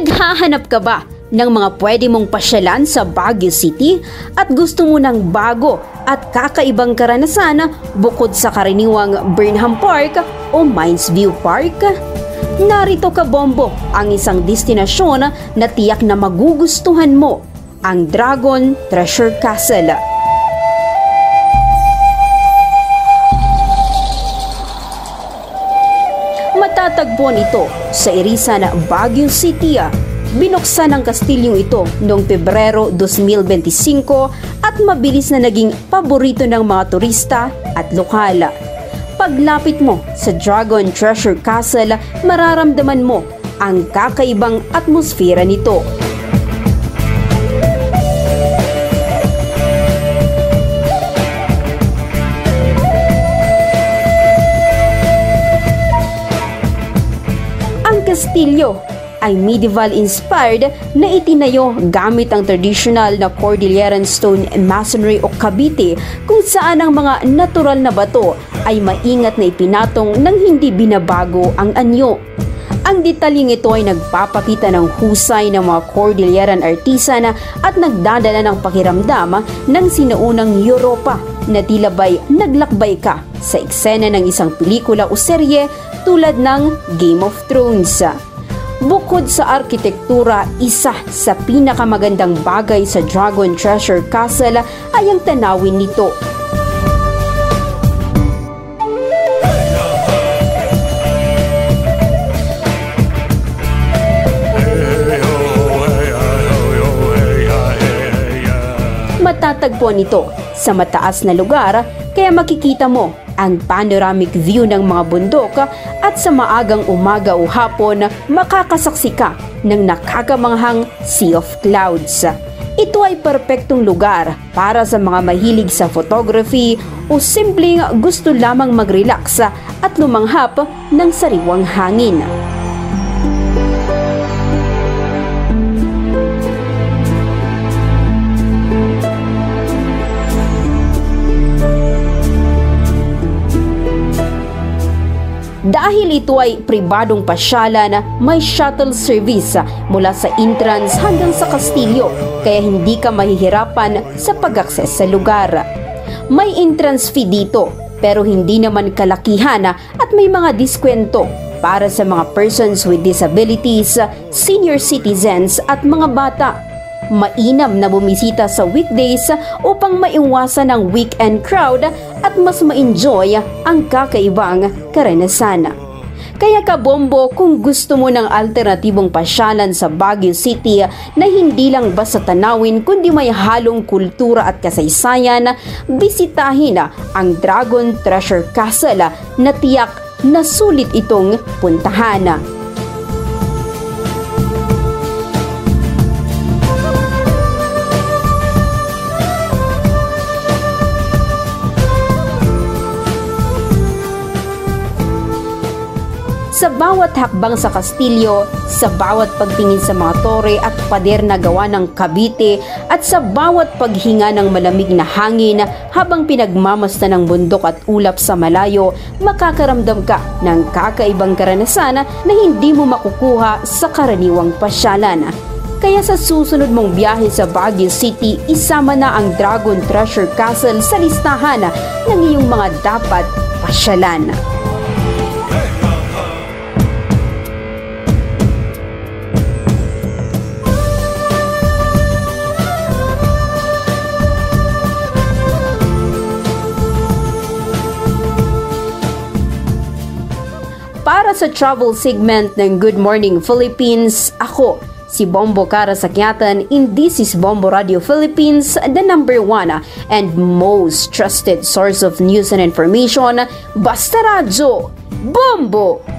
Naghahanap ka ba ng mga pwede mong pasyalan sa Baguio City at gusto mo ng bago at kakaibang karanasan bukod sa karaniwang Burnham Park o Mines View Park? Narito ka, Bombo, ang isang destinasyon na tiyak na magugustuhan mo, ang Dragon Treasure Castle. Matatagpuan ito sa Irisan, Baguio City. Binuksan ang kastilyong ito noong Pebrero 2025 at mabilis na naging paborito ng mga turista at lokal. Paglapit mo sa Dragon Treasure Castle, mararamdaman mo ang kakaibang atmosfera nito. Ang kastilyo ay medieval-inspired na itinayo gamit ang traditional na Cordilleran Stone Masonry o kabite, kung saan ang mga natural na bato ay maingat na ipinatong nang hindi binabago ang anyo. Ang detalyeng ito ay nagpapakita ng husay ng mga Cordilleran artisan at nagdadala ng pakiramdam ng sinaunang Europa na tila ba'y naglakbay ka sa eksena ng isang pelikula o serye tulad ng Game of Thrones. Bukod sa arkitektura, isa sa pinakamagandang bagay sa Dragon Treasure Castle ay ang tanawin nito. Matatagpuan ito sa mataas na lugar, kaya makikita mo ang panoramic view ng mga bundok at sa maagang umaga o hapon makakasaksi ka ng nakakamanghang Sea of Clouds. Ito ay perpektong lugar para sa mga mahilig sa photography o simpleng gusto lamang mag-relax at lumanghap ng sariwang hangin. Dahil ito ay pribadong pasyalan, may shuttle service mula sa entrance hanggang sa kastilyo, kaya hindi ka mahihirapan sa pag-akses sa lugar. May entrance fee dito, pero hindi naman kalakihan at may mga diskwento para sa mga persons with disabilities, senior citizens at mga bata. Mainam na bumisita sa weekdays upang maiwasan ang weekend crowd at mas ma-enjoy ang kakaibang karanasan. Kaya ka, Bombo, kung gusto mo ng alternatibong pasyalan sa Baguio City na hindi lang basta tanawin kundi may halong kultura at kasaysayan, bisitahin ang Dragon Treasure Castle na tiyak na sulit itong puntahan. Sa bawat hakbang sa kastilyo, sa bawat pagtingin sa mga tore at pader na gawa ng kabite, at sa bawat paghinga ng malamig na hangin habang pinagmamasta ng bundok at ulap sa malayo, makakaramdam ka ng kakaibang karanasan na hindi mo makukuha sa karaniwang pasyalan. Kaya sa susunod mong biyahe sa Baguio City, isama na ang Dragon Treasure Castle sa listahan ng iyong mga dapat pasyalan. Para sa travel segment ng Good Morning Philippines, ako si Bombo Cara Sakyatan, and this is Bombo Radio Philippines, the number 1 and most trusted source of news and information. Basta radyo, Bombo!